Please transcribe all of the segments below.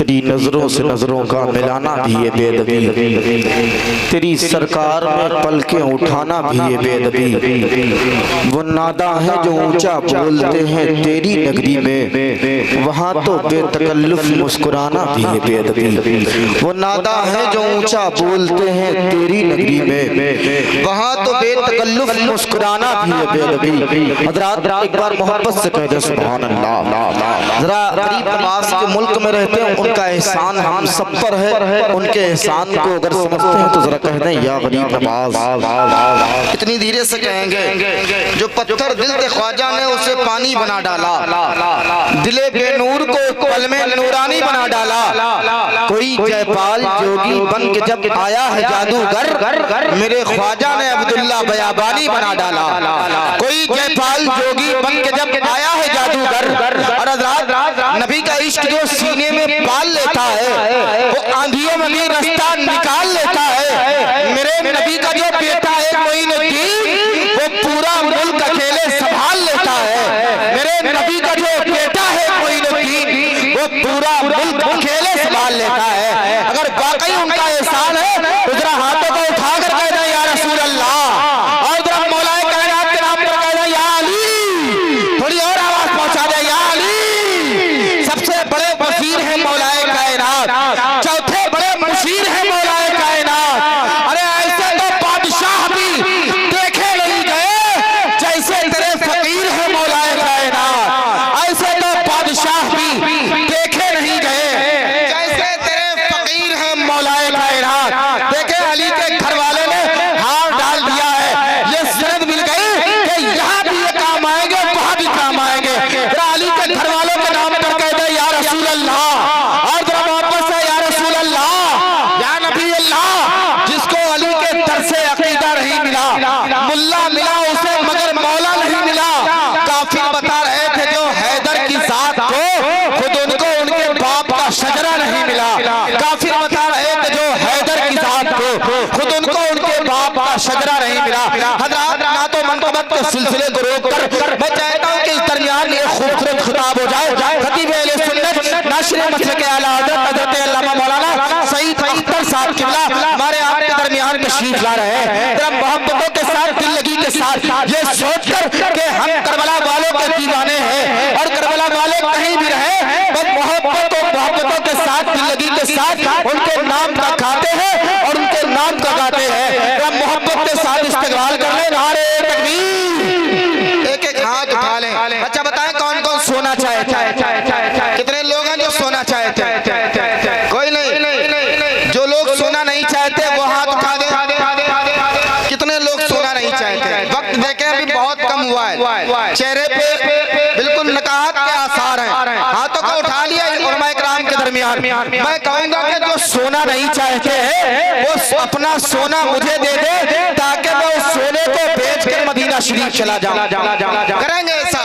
तेरी नजरों से नजरों का मिलाना भी ये बेदबी, तेरी सरकार में पलकें उठाना भी ये बेदबी। वो नादा है जो ऊंचा बोलते हैं तेरी नगरी में, वहाँ तो बेतकल्लुफ मुस्कुराना भी ये बेदबी। वो नादा है जो ऊंचा बोलते हैं तेरी नगरी में, वहाँ तो बेतकल्लुफ मुस्कुराना भी ये बेदबी। हज़रात एक बार मोहब्बत से कह दे सुभान अल्लाह। जरा गरीब नवाज के मुल्क में रहते हैं, उनका एहसान हम सब पर है, उनके एहसान को अगर समझते हैं तो जरा कह दें या गरीब नवाज। इतनी धीरे से कहेंगे, जो पत्थर दिल के ख्वाजा ने उसे पानी बना डाला, दिले बेनूर को पल में नूरानी बना डाला। कोई जयपाल जोगी बन के जब आया है जादूगर, मेरे ख्वाजा ने अब्दुल्ला बयाबानी बना डाला। कोई जयपाल जोगी बन के जब आया है जादूगर, और नबी का इश्क जो सीने में पाल लेता है, वो आंधियों में भी रास्ता निकाल लेता है। मेरे नबी का जो बेटा है मोइनुद्दीन, वो पूरा मुल्क अकेले संभाल लेता है। मेरे नबी का जो बेटा है मोइनुद्दीन, वो पूरा मुल्क अकेले संभाल लेता है। अगर वाकई उनका एहसान है तो जरा हाथों को उठाकर कह दें या रसूल अल्लाह, और जरा मौलाए कायनात के नाम पर कह दें या अली। थोड़ी और आवाज पहुंचा दे या अली। सबसे बड़े वजीर है मौलाए कायनात, चौथे बड़े मुशीर है मौलाए कायनात। अरे ऐसे तो बादशाह भी देखे नहीं गए जैसे तेरे फकीर है मौलाए कायनात। ऐसे तो बादशाह भी देखे नहीं गए जैसे तेरे फकीर है मौलाए कायनात। देखे अली के घर वाले ने हार डाल दिया है, ये सनद मिल गई कि यहाँ भी ये काम आएंगे, वहाँ भी काम आएंगे। अली के घर वालों के नाम पर कह दे या रसूल अल्लाह, और जरा वापस है या रसूल अल्लाह, या नबी अल्लाह। जिसको अली के दर से अकीदा नहीं मिला, मुल्ला मिला उसे मगर मौला नहीं मिला। काफिर बता रहे थे जो हैदर की जात को, खुद उनको उनके बाप का शजरा नहीं मिला। काफिर बता रहे थे जो हैदर की जात को, खुद उनको उनके बाप का शजरा नहीं मिला। हज़रात ना तो मनक़बत के सिलसिले को रोककर मैं चाहता हूँ कि इस दरमियान एक खूबसूरत खिताब हो जाए। खतीब अहले सुन्नत नाशिर मसलक के आला हज़रत अल्लामा मौलाना सईद अख्तर साहब किबला हमारे आपके दरमियान तशरीफ ला रहे हैं। जरा मोहब्बतों के साथ, दिललगी के साथ ये सोचकर कि हम करबला वालों के दीवाने हैं, और करबला वाले कहीं भी रहे तो मोहब्बतों के साथ, दिललगी के साथ उनके नाम का गाते हैं और उनके नाम का गाते हैं। जरा मोहब्बत के साथ इस्तकबाल कर लें। नारे तकबीर। एक एक हाथ उठा लें। अच्छा बताएं कौन कौन सोना चाहता है? कितने लोग हैं जो सोना चाहते हैं? कोई नहीं। जो लोग सोना नहीं चाहते वो हाथ उठा दे। कितने लोग सोना नहीं चाहते? वक्त देखें अभी बहुत कम हुआ है, चेहरे पे बिल्कुल नकाहत के आसार हैं। हाथों को उठा लिया उलमाए किराम के दरमियान। मैं कहूंगा कि जो सोना नहीं चाहते हैं वो अपना सोना मुझे दे दे, ताकि मैं उस सोने को बेच कर मदीना शरीफ चला जाऊं। करेंगे ऐसा?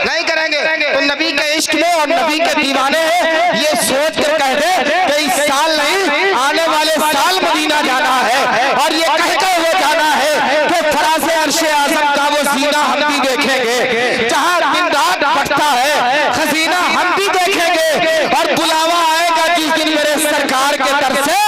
नहीं करेंगे तो नबी के इश्क में और नबी के दीवाने हैं, ये सोच कर कह दे कि इस साल नहीं आने वाले साल मदीना जाना है, और ये कहकर वो जाना है कि फराज़े अर्शे आज़म का वो जीना हम भी देखेंगे, जहां दिन रात बढ़ता है खजीना हम भी देखेंगे। और बुलावा आएगा जिस दिन मेरे सरकार के दर से,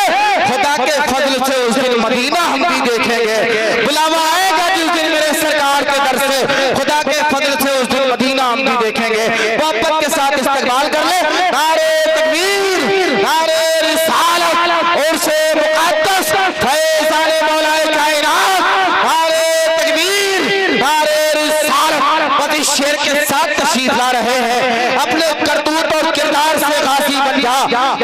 खुदा के फजल से उस दिन मदीना हम भी देखेंगे। बुलावा आएगा जिस दिन मेरे सरकार के दर से, खुदा के फजल से उस दिन मदीना हम भी देखेंगे। मोहब्बत के साथ इस्तकबाल कर ले। नारे तकबीर, नारे रिसालत और से मुक़द्दस फैज़ान मौलाए कायनात। नारे तकबीर, नारे रिसालत। पति शेर के साथ तशरीफ ला रहे हैं। अपने करतूत और किरदार से गाजी बन जा,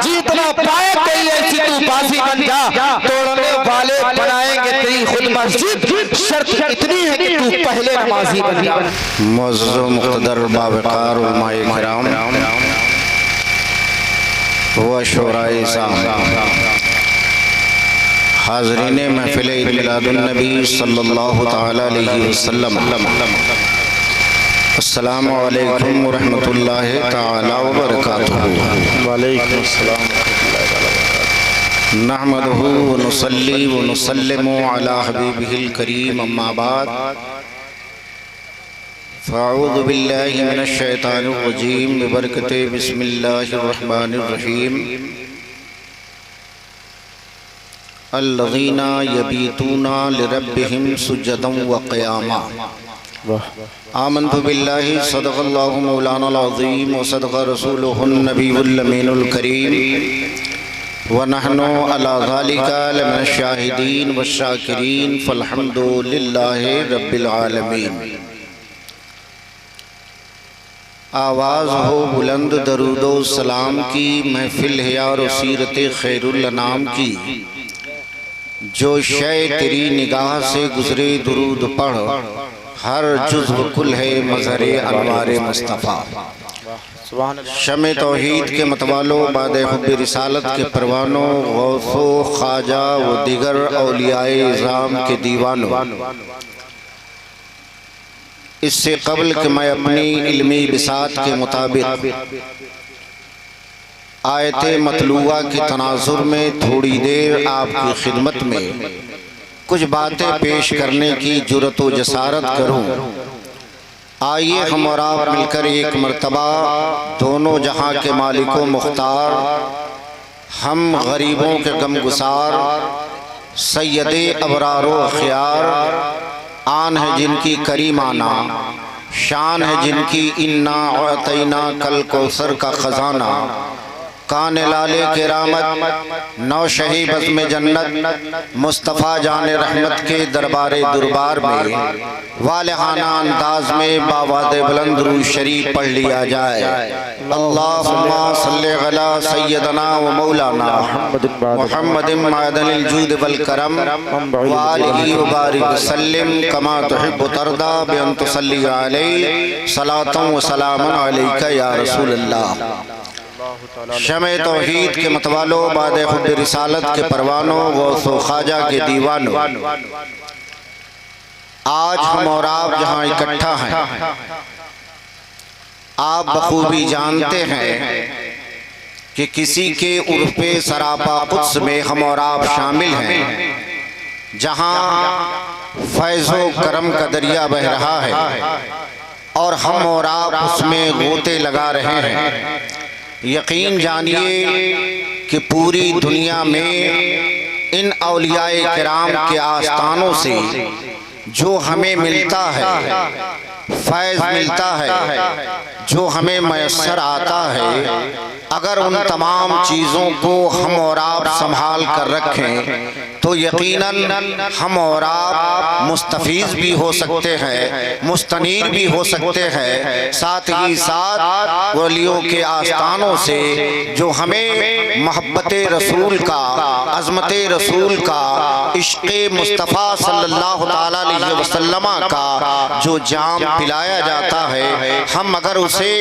जीतना पाए कोई ऐसी तू बाजी बन जा। तोड़ने वाले बनाएंगे तेरी खुद मस्जिद, शर्त इतनी है कि तू पहले नमाजी बन जा। मुअज़्ज़ज़ मुक़द्दर बावक़ार उलमाए किराम व शुराए साहब, हाज़रीन महफ़िल ईद मिलादुन नबी सल्लल्लाहु तआला अलैहि वसल्लम, अस्सलामु अलैकुम व रहमतुल्लाहि तआला व बरकातुहू। वालेकुम अस्सलाम व रहमतुल्लाहि व बरकातुहू। नहमदुहू व नुसल्ली व नुसल्लिमु अला हबीबिहिल करीम, अम्मा बाद। फ़अऊज़ु बिल्लाहि मिनश्शैतानिर्रजीम बिबरकते बिस्मिल्लाहिर्रहमानिर्रहीम अल्लज़ीना यबीतूना लिरब्बिहिम सुज्जदन व क़ियामा। आमन्तु बिल्लाहि सदक़ल्लाहु मौलानाल अज़ीम व सदक़ रसूलुहुन नबियुल अमीनुल करीम व नहनु अला ज़ालिका लमिनश शाहिदीन व शाकिरीन फ़ल्हम्दुलिल्लाहि रब्बिल आलमीन। आवाज़ हो बुलंद दरूदो सलाम की, महफिल है यार सीरत खैरुल अनाम की। जो शय तेरी निगाह से गुजरे दुरूद पढ़, हर जुज़्व कुल है मज़हरे अनवारे मुस्तफ़ा। शमे तौहीद के मतवालों, बादे हुब्बे रिसालत के परवानों, गौसो ख्वाजा व दिगर औलियाए इज़ाम के दीवानों, इससे कबल कि मैं अपनी इल्मी बिसात के मुताबिक आयते मतलूआ की तनाजुर में थोड़ी देर आपकी खिदमत में कुछ बातें पेश करने की जुर्रत व जसारत करूं। आइए हम और आप मिलकर एक मर्तबा दोनों जहां के मालिको मुख्तार, हम गरीबों के गमगुसार, सैयदे अबरारो अखियार, आन है जिनकी करीमाना, शान है जिनकी इन्ना अतैना कल कौसर का खजाना, कान लाले के रामत नौशही बज़्म जन्नत, मुस्तफ़ा जान रहमत के दरबारे दुरबार में वालहाना अंदाज में बावादे बुलंद रू शरीफ पढ़ लिया जाए। अल्लाहुम्मा सल्लि अला सय्यदना व मौलाना मुहम्मदिन मादनिल जूद वल करम व आलिहि व बारिक वसल्लिम कमा तुहिब्बु तरदा बि अन तुसल्ली अलैहि सलातन व सलामन अलैका या रसूल अल्लाह। शमे तौहीद के मतवालों, बादे हुब्बे रिसालत के परवानों, गौसो ख्वाजा के दीवानों, आज हम और आप जहाँ इकट्ठा हैं, आप बखूबी जानते हैं कि किसी के उर्फ़े सरापा कुद्स में हम और आप शामिल हैं, जहाँ फैज़ो करम का दरिया बह रहा है और हम और आप उसमें गोते लगा रहे हैं। यकीन जानिए कि पूरी दुनिया में इन औलियाए किराम के आस्थानों से जो हमें मिलता है, फैज़ मिलता है, जो हमें मयस्सर आता है, अगर उन तमाम चीज़ों को हम और आप संभाल कर रखें तो यकीनन हम और आप मुस्तफ़ीज़ भी हो सकते हैं, मुस्तनीर भी हो सकते हैं। साथ ही साथ वलियों के आस्थानों से जो हमें मोहब्बत रसूल का, अज़मत रसूल का, इश्क़ मुस्तफ़ा सल्लल्लाहु ताला अलैहि वसल्लम का जो जाम पिलाया जाता है, हम अगर उसे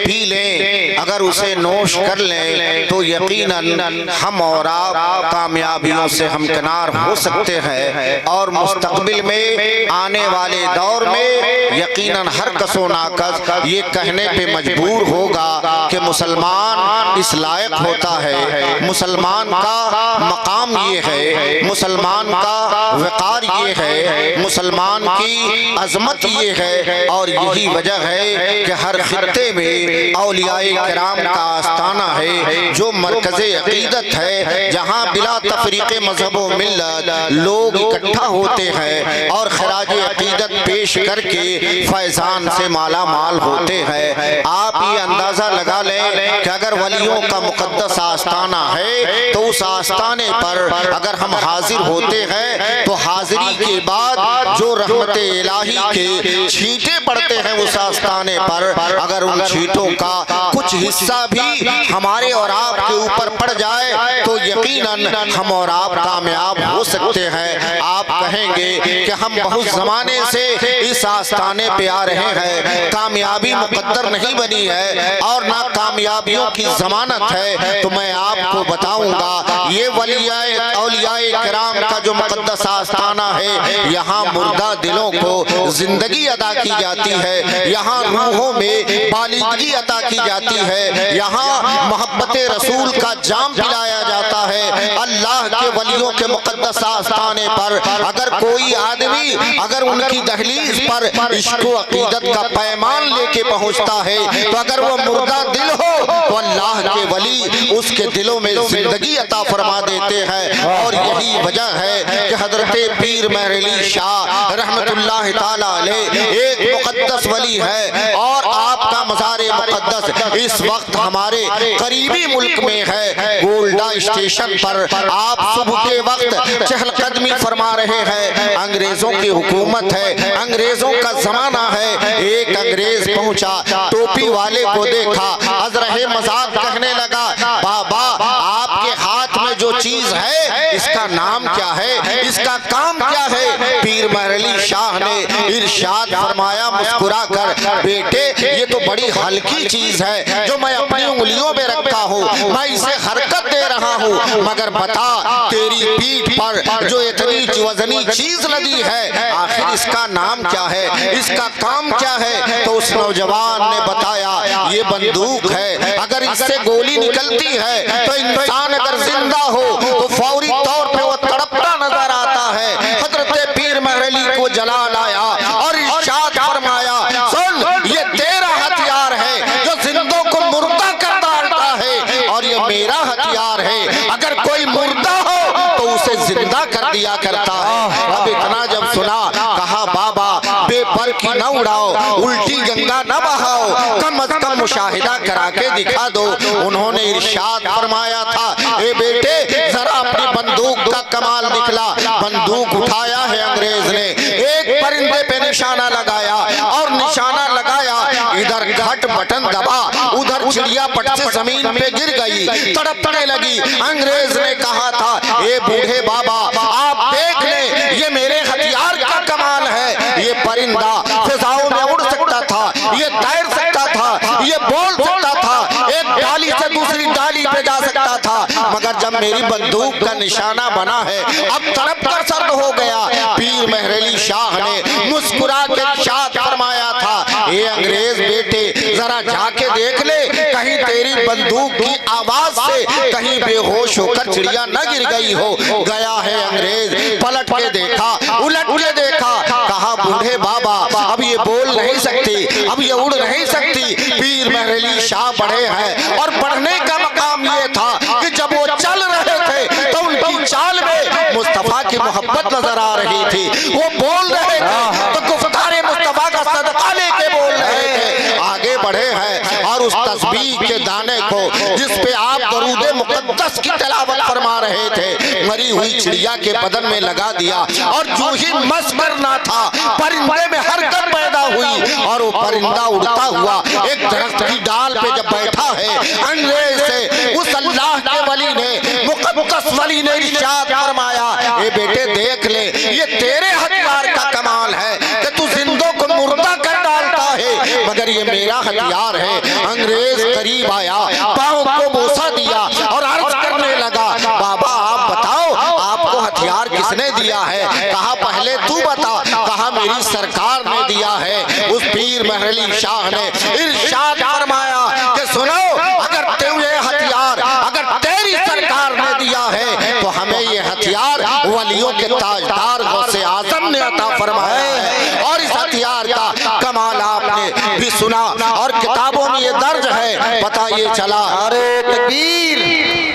पी लें, अगर उसे नोश कर लें तो यकीनन हम और आप कामयाबियों से हमकिनार हो सकते हैं और मुस्तक़बिल में आने वाले दौर में यकीनन हर कसो नाकस ये कहने पे मजबूर होगा कि मुसलमान इस लायक होता है, मुसलमान का मकाम ये है, मुसलमान का वक़ार ये है, मुसलमान की अज़मत ये है। और यही वजह है कि हर खित्ते में औलियाए किराम का आस्थाना है, जो मरकज़े अक़ीदत है, जहाँ बिला तफ़रीक़े मज़हब व मिल्लत लोग इकट्ठा होते हैं और खराज अक़ीदत पेश करके फैज़ान से माला माल होते हैं। आप ये अंदाज़ा लगा लें कि अगर वलियों का मुक़द्दस आस्थाना है तो उस आस्थाने पर अगर हम हाजिर होते हैं तो हाजिरी के बाद जो रहमत इलाही के छींटे पड़ते हैं उस आस्थाने पर, अगर उन छींटों का कुछ हिस्सा भी हमारे और आपके ऊपर पड़ जाए तो यकीनन हम और आप कामयाब हो सकते हैं। आप कहेंगे कि हम बहुत ज़माने से इस आस्थाने पे आ रहे हैं, कामयाबी मुकद्दर नहीं बनी है और ना कामयाबियों की ज़मानत है, तो मैं आपको बताऊंगा ये वलियाए औलियाए किराम का जो मुकद्दस आस्थाना है, यहाँ मुर्दा दिलों को जिंदगी अदा की जाती है, यहाँ रूहों में बालिदगी अता की जाती है, यहाँ मोहब्बत रसूल का जाम पिलाया जाता है। अल्लाह के वलियों के मुकद्दस मुकद्दस आस्थाने पर अगर कोई आदमी अगर उनकी दहलीज पर इश्क व अकीदत का पैमान लेके पहुंचता है तो अगर वो मुर्दा दिल हो तो अल्लाह के वली उसके दिलों में जिंदगी अता फरमा देते हैं। और यही वजह है कि हजरत पीर महरली शाह रहमतुल्लाह ताला अलैह एक मुकद्दस वली है और आपका मज़ार मुकद्दस इस वक्त हमारे करीबी मुल्क में है। गोल्डा स्टेशन पर आप सुबह के वक्त चहलकदमी फरमा रहे हैं। अंग्रेजों की हुकूमत है, अंग्रेजों का जमाना है। एक अंग्रेज पहुंचा, टोपी वाले को देखा, अजरहे मजाक कहने लगा, बाबा आपके हाथ में जो चीज है इसका नाम क्या है, इसका काम क्या है? पीर महरली शाह ने इरशाद फरमाया मुस्कुरा कर, बेटे ये तो बड़ी हल्की चीज है जो मैं अपनी उंगलियों में रखा हूँ, मैं इसे हरकत दे रहा हूँ, मगर बता तेरी पीठ पर जो इतनी वजनी चीज लगी है आखिर इसका नाम क्या है, इसका काम क्या है? तो उस नौजवान ने बताया ये बंदूक है, अगर इससे गोली निकलती है तो इंसान अगर जिंदा हो तो फौरी तौर पे वो तड़पता नजर आता है। हजरत पीर महरली को जलाल आया और इरशाद फरमाया, सुन ये तेरा हथियार है जो जिंदों को मुर्दा कर डालता है और ये मेरा हथियार है, अगर कोई मुर्दा हो तो उसे जिंदा कर दिया करता है। अब इतना जब सुना कहा, बाबा बेपर की न उड़ाओ, उल्टी गंगा न बहाओ, कम अज कम मुशाहिदा करा के दिखा दो। उन्होंने इरशाद फरमाया था, ए बेटे जरा अपनी बंदूक का कमाल दिखला। बंदूक उठाया है अंग्रेज ने, एक परिंदे पे निशाना लगाया और निशाना लगाया, इधर घट बटन दबा, उधर चिड़िया पट से जमीन पे गिर गई, तड़पने लगी। अंग्रेज ने कहा था, ए बूढ़े बाबा आप देख ले ये मेरे हथियार का कमाल है, ये परिंदा फिजाओं में उड़ सकता था, ये तैर सकता था, ये बोल सकता था, एक डाली से दूसरी डाली पे जा सकता था, मगर जब मेरी बंदूक का निशाना बना है अब तड़प कर सर्द हो गया। पीर महरली शाह ने मुस्कुरा के इरशाद फरमाया था, ये अंग्रेज बेटे जरा जाके देख ले कहीं तेरी बंदूक की आवाज से कहीं बेहोश होकर चिड़िया न गिर गई हो। गया है अंग्रेज, पलट के देखा, उलट के देखा, कहा बूढ़े बाबा अब ये बोल नहीं सकती, अब ये उड़ नहीं सकती। पीर महरली शाह बढ़े हैं और बढ़ने का मकाम ये था कि जब वो चल रहे थे तो उनकी चाल में मुस्तफा की मोहब्बत नजर आ रही थी, वो बोल रहे थे तो गुफ्तारे मुस्तफा का सदका लेके बोल रहे थे। आगे बढ़े हैं और उस तस्बीह के दाने को जिस पे आप दरूद मुकद्दस की तिलावत फरमा रहे थे मरी हुई चिड़िया के बदन में लगा दिया और जो ही मस करना था परिंदे में हरकत पैदा हुई और वो परिंदा उड़ता हुआ एक दरख्त की डाल पे जब बैठा है, अंग्रेज से उस अल्लाह के वली ने मुकद्दस वली ने इरशाद फरमाया, ए बेटे देख ले ये तेरे हथियार का कमाल है कि तू जिंदों को मुर्दा कर डालता है, मगर ये मेरा हथियार है। अंग्रेज करीब आया, पांव को बोसा दिया और अर्ज करने लगा, बाबा आप बताओ आपको हथियार किसने दिया है? कहा पहले तू बता। कहा मेरी सरकार ने दिया है। उस पीर महरली शाह ने इरशाद फरमाया कि सुनो अगर तुझे हथियार अगर तेरी सरकार ने दिया है तो हमें ये हथियार वलियों के ताजदार गौसे आजम ने अता फरमाया है। और इस हथियार का कमाल आपने भी सुना और किताबों में ये दर्ज है, पता ये चला। नारे तकबीर,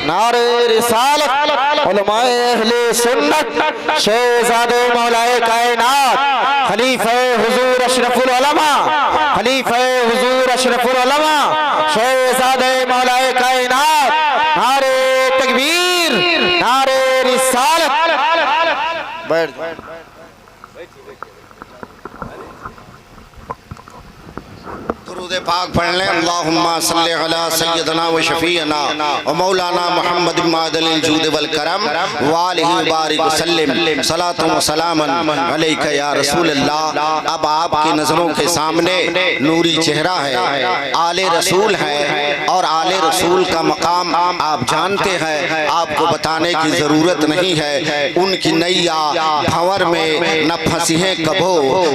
नारे रिसालत, उलमाए अहले सुन्नत, शहजादे मौलाए कायनात, खलीफे हुजूर अशरफुल उलमा, खलीफे हुजूर अशरफुल उलमा, शहजादे मौलाए कायनात, नारे तकबीर, नारे रिसालत। बैठ दुरूद पाक पढ़ लें। अल्लाहुम्मा सल्ली अला सय्यदना व शफीअना व मौलाना मुहम्मद मादलिल जूद वल करम व आलिहि व बारिक वसल्लम सलातु व सलामन अलैका या रसूल अल्लाह। अब आपकी नज़रों के सामने नूरी चेहरा है, आले रसूल है और आले रसूल का मकाम आप जानते हैं, आपको बताने की ज़रूरत नहीं है। उनकी नैया भंवर में न फंसी है कबो,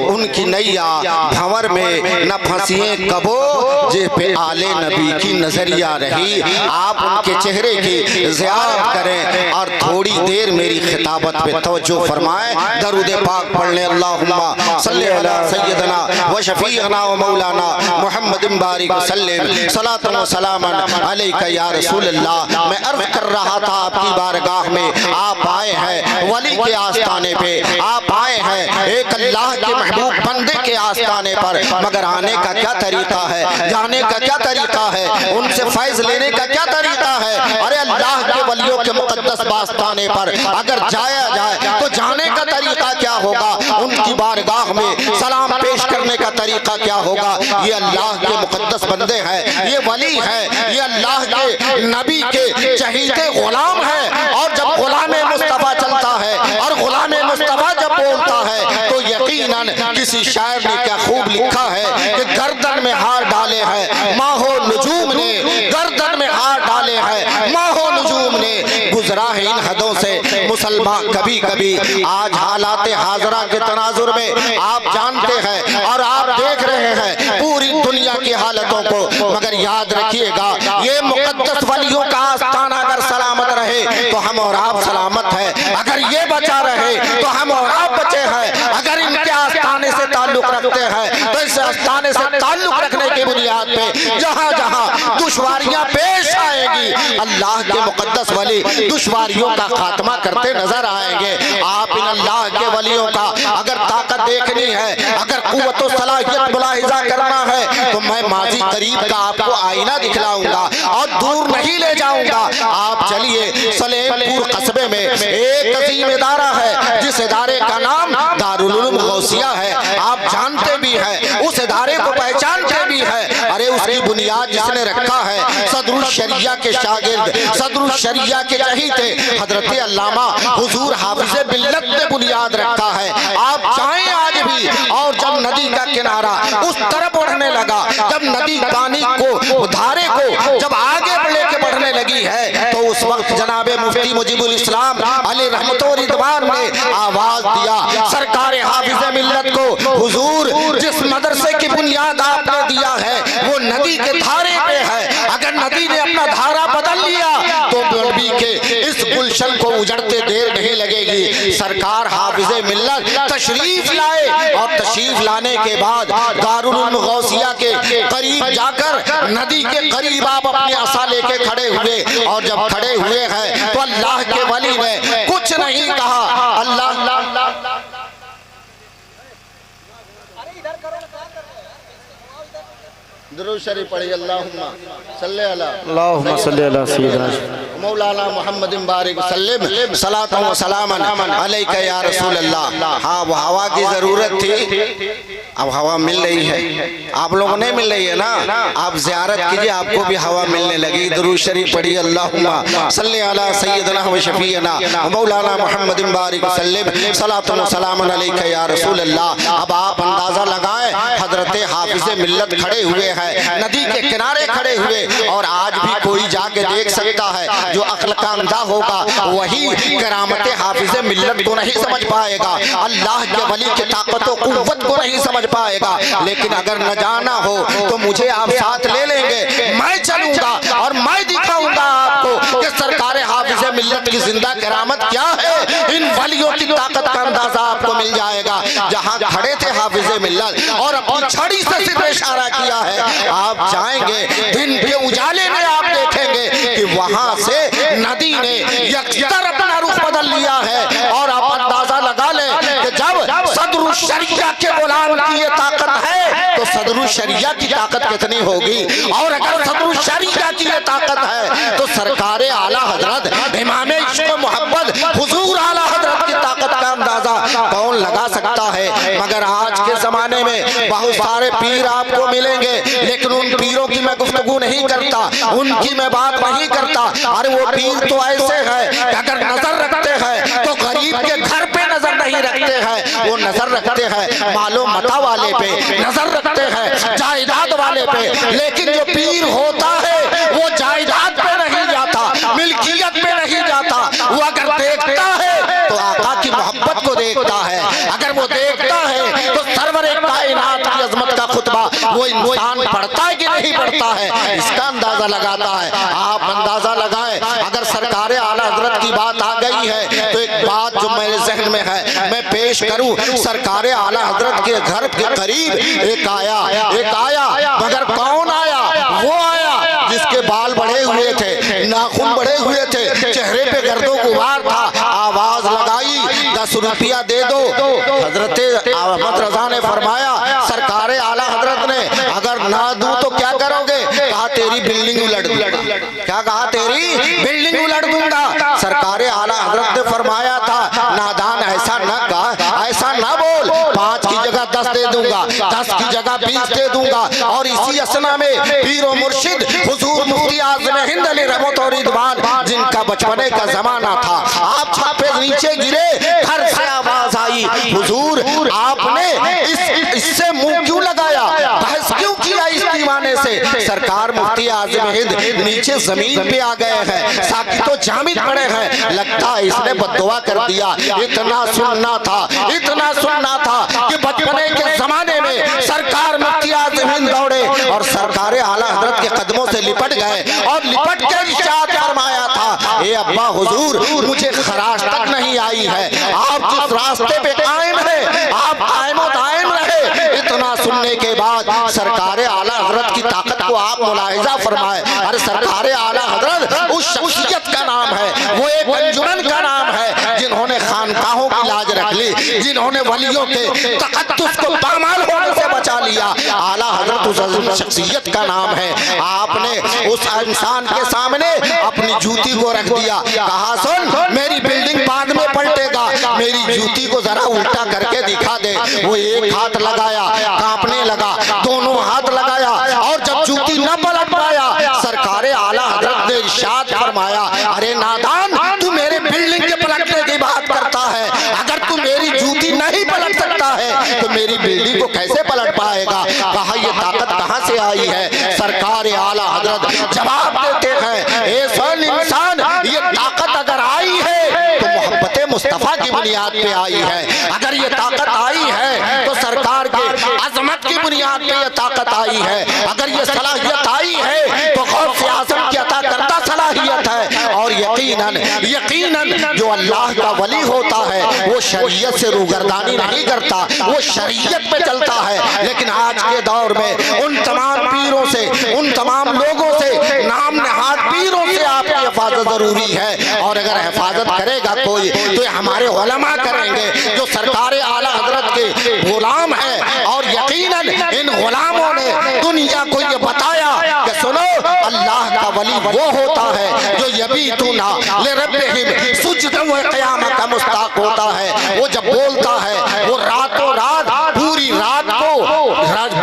उनकी नैया भंवर में न फंसी है कबो जे पे आले नबी की नजरिया रही। आप उनके चेहरे की ज़ियारत करें और थोड़ी देर मेरी खिताबत पे तवज्जो फरमाएं। दरूद पाक पढ़ लें। अल्लाहुम्मा सल्ली अला सय्यदना व शफीअना व मौलाना मुहम्मदिन बारिक वसल्लिम सलातन व सलामन अलैका या रसूल अल्लाह। मैं अर्ज़ कर रहा था आपकी बारगाह में, आप आए हैं वली के आस्थाने पे, आप आए हैं एक अल्लाह के महबूब बंदे के आस्थाने पर, मगर आने का क्या तरीका है, जाने का क्या तरीका है, उनसे फैज लेने का क्या तरीका है। अरे अल्लाह के वलियों के मुकद्दस आस्थाने पर अगर जाया जाए तो जाने का तरीका क्या होगा, उनकी बारगाह में सलाम पेश करने का तरीका क्या होगा। ये अल्लाह के मुकद्दस बंदे हैं, ये वली है, ये अल्लाह के नबी के चहीते गुलाम है। और जब गुलाम मुस्तफा चलता है और गुलाम मुस्तफा जब बोलता है तो यकीनन किसी शायर ने क्या खूब लिखा है कि गर्दन में हार डाले हैं माहो नजूम ने, गर्दन में हार डाले हैं माहो नजूम ने। गुजरा है इन हदों से मुसलमान कभी कभी। आज हालात हाजरा के तनाजुर में आप जानते हैं और आप देख रहे हैं पूरी दुनिया की हालतों को, मगर याद रखिएगा ये मुकद्दस वलियों का आस्थाना अगर सलामत रहे तो हम और आप सलामत है, अगर ये बचा रहे तो हम और आप बचे हैं। अगर इनके आस्थाने से ताल्लुक रखते हैं तो इस आस्थाने से ताल्लुक रखने की बुनियाद पे जहाँ जहाँ दुश्वारियां पेश आएगी अल्लाह के मुकद्दस वली दुश्वारियों का खात्मा करते नजर आएंगे। आप इन अल्लाह के वलियों का अगर ताकत देखनी है, अगर कुव्वत व सलाहियत मुलाहिजा करना है तो मैं माजी करीब का आपको आईना दिखलाऊंगा और दूर नहीं ले जाऊंगा। आप चलिए सलेमपुर कस्बे में एक अजीम इदारा है जिस इदारे का नाम दारुल उलूम गौसिया है। आप जानते भी हैं, उस इदारे को पहचानते भी हैं। अरे उसकी बुनियाद जिसने रखा है सदरुल शरिया के शागिर्द, सदरुल शरिया के चहीते हजरत अल्लामा हुजूर हाफिज़ बिल्लत ने बुनियाद रखा है। आप चाहें आज भी। और जब नदी का किनारा उस तरफ बढ़ने लगा, जब नदी पानी को धारे को जब आगे लेके बढ़ने लगी है तो उस वक्त जनाबे मुफ्ती मुजीबुल इस्लाम अली रहमत व रिदवान ने आवाज दिया सरकार हाफिज़ मिल्लत को, हुजूर जिस मदरसे की बुनियाद आपने दिया है वो नदी के धारे पे है। अगर नदी ने अपना धारा बदल लिया तो नबी के इस गुलशन को उजड़ते देर नहीं लगेगी। सरकार हाफिज़े मिल्लत तशरीफ लाए और तशरीफ लाने के बाद दारुल उलूम गौसिया के करीब जाकर नदी के करीब आप अपने असा लेके खड़े हुए। और जब खड़े हुए हैं तो अल्लाह के वली ने कुछ नहीं कहा। अल्लाह दुरूद शरीफ पढ़िए। अल्लाहुम्मा सल्ली अला सय्यदना मौलाना मुहम्मदिन बारिक वसल्लिम सलातन व सलामन अलैका या रसूल अल्लाह। हाँ, वो हवा की जरूरत थी, अब हवा मिल रही है। आप लोगों ने मिल रही है ना, आप ज़ियारत कीजिए, आपको भी हवा मिलने लगी। दुरूद शरीफ पढ़िए। अल्लाहुम्मा सल्ली अला सय्यदना व शफीअना मौलाना मुहम्मदिन बारिक वसल्लिम सलातन व सलामन अलैका या रसूल अल्लाह। अब आप अंदाजा लगाएं, हजरत हाफिज़ मिल्लत खड़े हुए हैं, नदी के किनारे खड़े हुए। और आज भी कोई जाके देख सकता है, जो अक्ल का अंधा होगा वही करामत हाफिज़ मिल्लत को नहीं समझ पाएगा, अल्लाह के वली की ताकत और कुव्वत को नहीं समझ पाएगा। लेकिन अगर न जाना हो तो मुझे आप साथ ले लेंगे, मैं चलूंगा और मैं दिखाऊंगा आपको कि सरकार हाफिज़ मिल्लत की जिंदा करामत क्या है। इन वलियों की ताकत का अंदाजा आपको मिल जाएगा। जहाँ खड़े थे हाफिज़ मिल्लत और अपनी छड़ी से सिर्फ इशारा किया है, आप जाएंगे दिन के उजाले में आप देखेंगे कि वहां से नदी ने यकतर अपना रुख बदल लिया है। और आप अंदाजा लगा लें कि जब सदरुल शरिया के गुलाम की ये ताकत है तो सदरुल शरिया की ताकत कितनी होगी। और अगर सदरुल शरिया की ये ताकत है तो सरकार आला हजरत इमाम इश्क मोहब्बत हुजूर आला हजरत की ताकत का अंदाजा कौन लगा सकता है। मगर आज के जमाने में बहुत सारे पीर आपको मिलेंगे, लेकिन उन पीरों की मैं गुफ्तगू नहीं करता, उनकी मैं बात नहीं करता। अरे वो पीर तो ऐसे हैं कि अगर नजर रखते हैं तो गरीब के घर पे नजर नहीं रखते हैं, वो नजर रखते हैं मालो मता वाले पे, नजर रखते हैं जायदाद वाले पे। लेकिन जो पीर होता है वो जायदाद पे नहीं जाता, मिल्कियत पे नहीं जाता, वो अगर देखता है तो आका की मोहब्बत को देखता है। अगर वो देखता है तो सरवर कायनात की अजमत का खुतबा वो इंसान पढ़ता है कि नहीं पढ़ता है, इसका अंदाजा लगाता है। आप अंदाजा लगाएं। अगर सरकार आला हजरत की बात आ गई है तो एक बात जो मेरे जहन में है मैं पेश करूं। सरकार आला हजरत के घर के करीब एक आया, मगर कौन आया? वो आया जिसके बाल बढ़े हुए थे, नाखून बढ़े हुए थे, चेहरे पे गर्दो गुबार था। आवाज लगाई, 10 रुपया दे दो। हजरत अहमद रजा ने फरमाया, सरकार आला हजरत ने, अगर ना दूं तो क्या करोगे? कहा तेरी बिल्डिंग उलट दूंगा। क्या कहा? तेरी बिल्डिंग उलट दूंगा। सरकार आला हजरत ने फरमाया था, नादान ऐसा न कहा, ऐसा ना बोल, 5 की जगह 10 दे दूंगा, 10 की जगह 20 दे दूंगा। और इसी असना में पीरो मुर्शिद हुजूर मुफ्ती आज़म हिंद अली रहमत और रिदवान, जिनका बचपने का जमाना था, आप छापे नीचे गिरे, घर से आवाज आई, हुजूर आपने इससे मुंह क्यों लगाया, बहस क्यों किया इस दीवाने से? सरकार मुफ्ती आज़म हिंद नीचे जमीन पे आ गए हैं, साकी तो जामिद पड़े हैं, लगता है इसने बद्दुआ कर दिया। इतना सुनना था कि बचपने के जमाने में सरकार मुफ्ती आज़म हिंद दौड़े और सरकार आला हजरत के कदमों से लिपट गए और लिपट के इरशाद फरमाया था, ए अब्बा हुजूर, मुझे खराश तक नहीं आई है, आप जिस रास्ते पे कायम है, आप कायम और दायम रहे। इतना सुनने के बाद सरकार आला हजरत की ताकत को आप मुलाहिजा फरमाए। अरे सरकार आला हजरत उस शख्सियत का नाम है, वो एक अंजुमन का नाम है, जिन्होंने खानकाहों की लाज रख ली, जिन्होंने वलियों के तकद्दुस को पामाल होने से बचा लिया। आला हजरत उस शख्सियत का नाम है। आपने उस इंसान के सामने अपनी जूती को रख दिया, कहा सुन मेरी बिल्डिंग बाद में पलटेगा, मेरी जूती को जरा उल्टा करके दिखा दे। वो एक हाथ लगाया, कांपने लगा, दोनों हाथ लगाया और जब जूती न पलट पाया, सरकार आला हजरत ने इरशाद फरमाया, अरे नादान, तू मेरे बिल्डिंग के पलटने की बात करता है, अगर तू मेरी जूती नहीं पलट सकता है तो मेरी बिल्डिंग को कैसे पलट पाएगा? कहा ये ताकत कहां से आई है? सरकार आला हजरत जवाब देते हैं, ए सन इंसान, ये ताकत अगर आई है तो मोहब्बत मुस्तफा की बुनियाद पे आई है। अगर ये ताकत आई है तो सरकार के अजमत की बुनियाद पे ये ताकत आई है। अगर ये सलाहियत आई है तो गौस आज़म की अता करता सलाहियत है। और यकीनन जो अल्लाह का वली होता है वो शरीयत से रूगर्दानी नहीं करता, वो शरीयत पे चलता है। लेकिन आज के दौर में उन तमाम पीरों से, उन तमाम लोगों से, नाम नहाद पीरों से आपकी हिफाजत जरूरी है। और अगर हिफाजत करेगा कोई तो हमारे उलमा करेंगे जो सरकार आला हजरत के गुलाम है। और यकीनन इन गुलामों ने दुनिया को ये बताया कि सुनो, अल्लाह का वली वो होता है जो यबीतुना लिरब्बिहिम सुजदन व क़ियामत का मुस्ताक होता है। वो जब बोलता है वो रातों रात पूरी रात को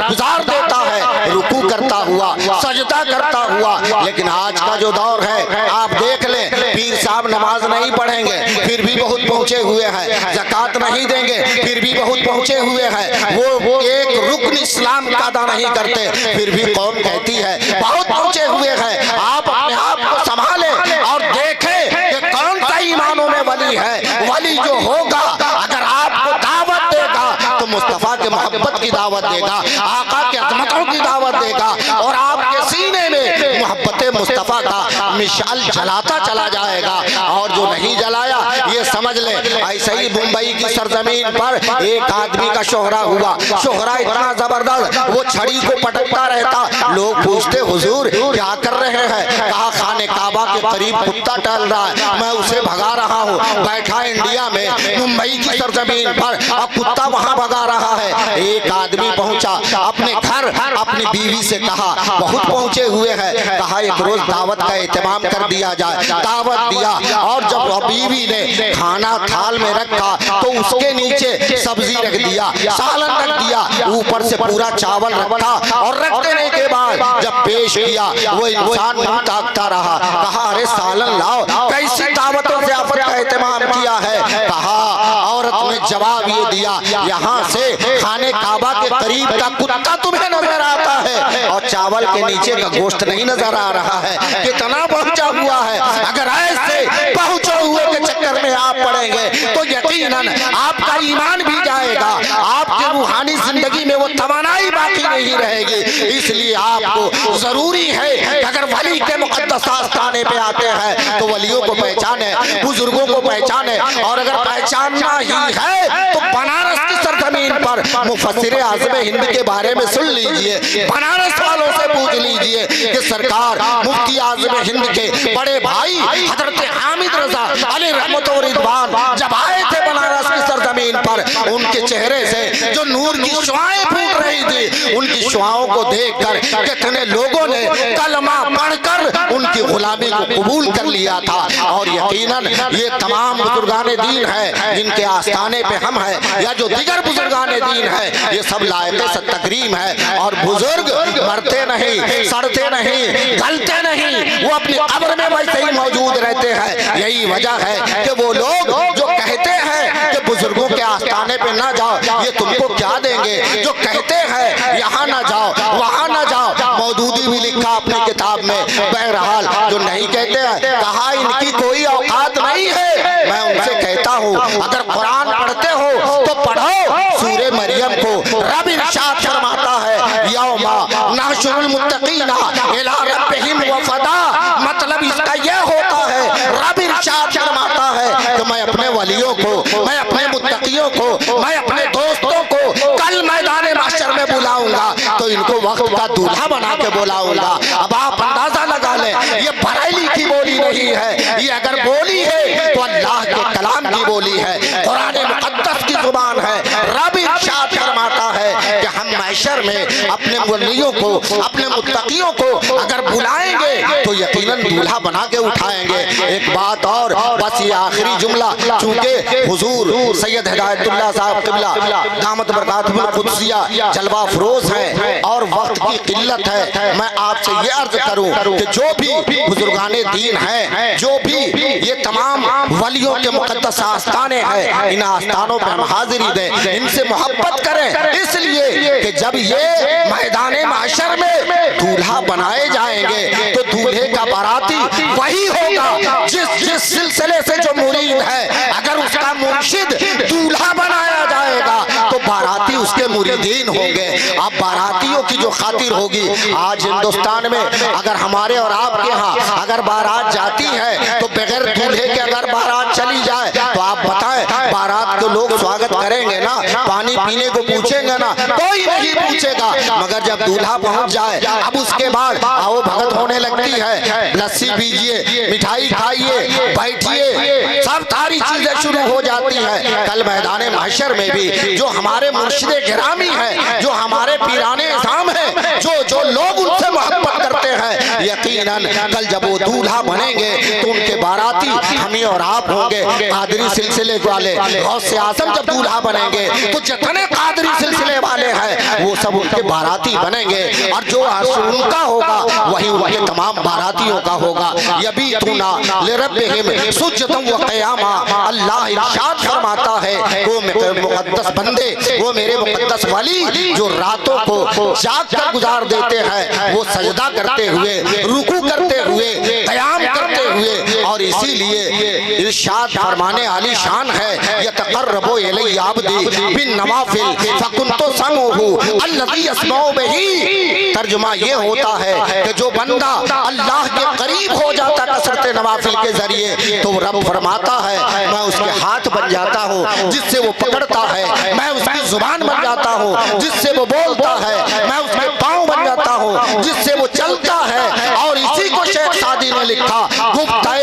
गुजार देता है, रुकू करता हुआ, सजदा करता हुआ। लेकिन आज का जो दौर है आप देख लें, पीर साहब नमाज नहीं पढ़ेंगे फिर भी बहुत पहुंचे हुए हैं, ज़कात नहीं देंगे फिर भी बहुत पहुंचे हुए हैं, वो एक रुकन इस्लाम का अदा नहीं करते फिर भी कौम कहती है बहुत पहुंचे हुए हैं। आप अपने आप को संभालें और देखें कि कौन सा ईमानों में वली है। वली जो होगा अगर आपको दावत देगा तो मुस्तफा के मोहब्बत की दावत देगा, आका के अज़मतों की दावत देगा और आपके सीने में मोहब्बत मुस्तफा का मिशाल जलाता चला जाएगा। और जो नहीं जलाया ये समझ ले, ऐसे ही मुंबई की सरजमीन पर एक आदमी का शोहरा हुआ। शोहरा इतना जबरदस्त, वो छड़ी को पटकता रहता। लोग पूछते हुजूर क्या कर रहे हैं? कहा खाने काबा के करीब कुत्ता टहल रहा है, मैं उसे भगा रहा हूँ। बैठा इंडिया में मुंबई की सरजमीन पर, अब कुत्ता वहाँ भगा रहा है। एक आदमी पहुंचा अपने घर, अपनी बीवी से कहा बहुत पहुंचे हुए हैं, कहा एक रोज दावत का एहतमाम कर दिया जाए। दावत दिया और जब बीवी ने खाना थाल में रखा तो उसके नीचे सब्जी रख दिया, सालन रख दिया, ऊपर से पूरा चावल रखा और रख देने के बाद जब पेश किया वो इंसान मुंह ताकता रहा। कहा अरे सालन लाओ, कैसी दावतों से आपत का एहतमाम किया है? कहा औरत ने जवाब ये दिया, यहाँ से खाने काबा के करीब का कुत्ता तुम्हें नजर आता है और चावल के नीचे का गोश्त नहीं नजर आ रहा है। कितना पहुंचा हुआ है। अगर ऐसे पहुंचे हुए के चक्कर में आप पड़ेंगे तो यकीनन आपका ईमान भी जाएगा, आपकी रूहानी जिंदगी में वो तवानाई बाकी नहीं नहीं रहेगी। इसलिए आपको जरूरी है कि अगर वली के मुकद्दस आस्थाने पे आते हैं तो वलियों को पहचाने, बुजुर्गों को पहचाने, और अगर पहचानना ही है तो बनारस की सरजमीन पर मुफस्सिर आज़म हिंद के बारे में सुन लीजिए, बनारस वालों से पूछ लीजिए कि सरकार मुफ्ती आज़म हिंद के बड़े भाई हजरत हामिद रजा अली रहमत व रिदवान जब आए थे बनारस की सरजमीन पर, उनके चेहरे से जो नूर की शुआएं फूट रही थी, उनकी शुआओं को देखकर कितने लोगों ने कलमा पढ़कर उनकी गुलामी को कबूल कर लिया था। और यकीनन ये तमाम बुजुर्गाने दीन है जिनके आस्थाने पे हम हैं, या जो दिगर बुजुर्गाने दीन है, ये सब लायक तकरीम है। और बुजुर्ग मरते नहीं, सड़ते नहीं, गलते नहीं, वो अपनी कब्र में वैसे ही मौजूद रहते हैं। यही वजह है कि वो लोग जो कहते हैं कि बुजुर्गों के आस्थाने पे ना जाओ, ये तुमको क्या देंगे, जो कहते हैं यहाँ ना जाओ, वहाँ ना जाओ, मौदूदी भी लिखा अपनी किताब में। बहरहाल जो नहीं कहते हैं, कहा इनकी कोई औकात नहीं है। मैं उनसे कहता हूँ, अगर कुरान पढ़ते हो तो पढ़ो सूरे मरियम को। रब इरशाद फरमाता है यौमा नहशुरुल मुत्तकीना इला रब्बिहिम वफदा, मतलब इसका यह होता है, रब इरशाद फरमाता है कि मैं अपने वलियों को, मैं अपने मुत्तकियों को, मैं अपने दोस्तों को कल मैदान महशर में बुलाऊंगा तो इनको वक्त का दूल्हा बना के बुलाऊंगा। अब आप अंदाजा लगा लें, ये बरेली की बोली नहीं है, ये अगर बोली है तो अल्लाह के कलाम की बोली है, कुरान मुक़द्दस की जुबान है। रब इरशाद फरमाता है कि हम महशर में अपने वलियों को, अपने मुत्तकियों को अगर बुलाएंगे तो यकीनन दूल्हा बना के उठाएंगे। एक बात और, बस ये आखिरी जुमला, चूंकि हुजूर सैयद हिदायतुल्लाह साहब क़िबला दामत बरकातुहुल क़ुद्सिया जलवा फरोज है और वक्त की किल्लत है, मैं आपसे ये अर्ज करूं कि जो भी बुजुर्गाने दीन हैं, जो भी ये तमाम वलियों के मुकद्दस आस्थाने हैं, इन आस्थानों पर हम हाजिरी दें, इनसे मोहब्बत करें, इसलिए कि जब ये मैदान महशर में दूल्हा बनाए जाएंगे तो दूल्हे का बाराती वही होगा जिस सिलसिले से जो मुरीद है। अगर उसका मुर्शिद दूल्हा बनाया जाएगा तो बाराती उसके मुरीदीन होंगे। अब बारातियों की जो खातिर होगी, आज हिंदुस्तान में अगर हमारे और आपके यहाँ अगर बारात जाती है तो बगैर दूल्हे के अगर बारात चली जाए तो आप बताएं बारात के लोग स्वागत करेंगे ना, पानी पीने को पूछेंगे ना, कोई नहीं पूछेगा। मगर जब दूल्हा पहुंच जाए, अब उसके बाद आओ भगत होने लगती है, लस्सी पीजिए, मिठाई खाइए, बैठिए, सब सारी चीजें शुरू हो जाती हैं। कल मैदान महशर में भी जो हमारे मुर्शिदे गिरामी हैं, जो हमारे पीराने इज़ाम हैं, जो लोग उनसे मोहब्बत करते हैं, यकीनन कल जब वो दूल्हा बनेंगे तो उनके बाराती हमें और आप होंगे। कादरी सिलसिले वाले गौसे आज़म जब दूल्हा बनेंगे तो जितने कादरी सिलसिले वाले हैं वो सब उनके बाराती बनेंगे, और जो उनका होगा वही उनके तमाम बारातियों का होगा। यबीतुना लिरब्बिहिम सुज्जदन व क़ियामा, अल्लाह इरशाद फरमाता है वो मुकद्दस बंदे, वो मेरे मुकद्दस वली जो रातों को जाग कर गुजार देते हैं, वो सजदा करते हुए, रुकू करते हुए, क़याम करते हुए, और इसीलिए इरशाद फरमाने आली शान है यतक़र्रबु इलैया अब्दी बिन नवाफिल फकुन्तु समूहु अल्लज़ी यस्मउ बिही। तर्जुमा ये होता है कि जो बंदा अल्लाह के करीब हो जाता कसरत नवाफिल के जरिए तो रब फरमाता है मैं उसके हाथ बन जाता हूँ जिससे वो पकड़ता है, मैं उसकी जुबान बन जाता हूँ जिससे वो बोलता है, मैं उसके पाँव बन जाता हूँ जिससे वो चलता है। और इसी को शेख सादी ने लिखा गुफ्ताए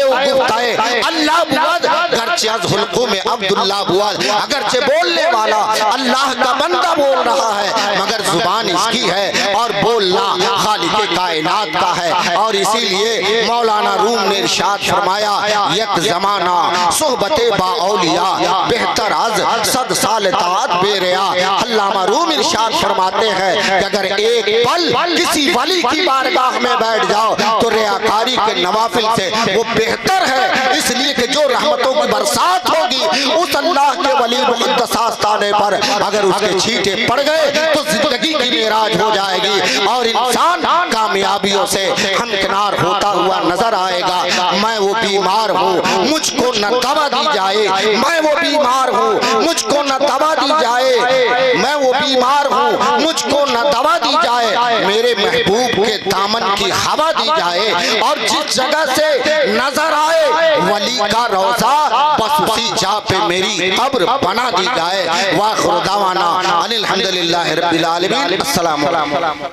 अल्लाह बुअद गरचे अज़ हुल्क़ु में अब्दुल्लाह बुअद, अगरचे बोलने वाला अल्लाह का बंदा बोल रहा है मगर जुबान इसकी है और बोलना खालिक़े कायनात का है। और इसीलिए मौलाना रूम ने इरशाद फरमाया एक जमाना सोहबते बाऔलिया बेहतर अज सद साल ताअत बेरिया। अल्लामा रूम इरशाद फरमाते हैं कि अगर एक पल किसी वली की बारगाह में बैठ जाओ तो रियाकारी के नवाफिल से वो बेहतर है, इसलिए कि जो रहमतों की बरसात होगी, उस अल्लाह के वली मुक़द्दस आस्थाने पर अगर उसके छींटे पड़ गए तो जिंदगी की मेराज हो जाएगी और इंसान कामयाबियों से हमकिनार होता हुआ नजर आएगा। मैं वो बीमार हूँ, मुझको न दवा दी जाए, मैं वो बीमार हूँ, मुझको न दवा दी जाए, मैं वो बीमार हूँ, मुझको न दवा दी जाए, मेरे महबूब के दामन की हवा दी जाए और जिस जगह से नजर आए वली का रोजा बस उसी जगह पे मेरी कब्र बना दी जाए। वाखिर दावाना अनिल हम्दुलिल्लाहि रब्बिल आलमीन। अस्सलाम वालेकुम।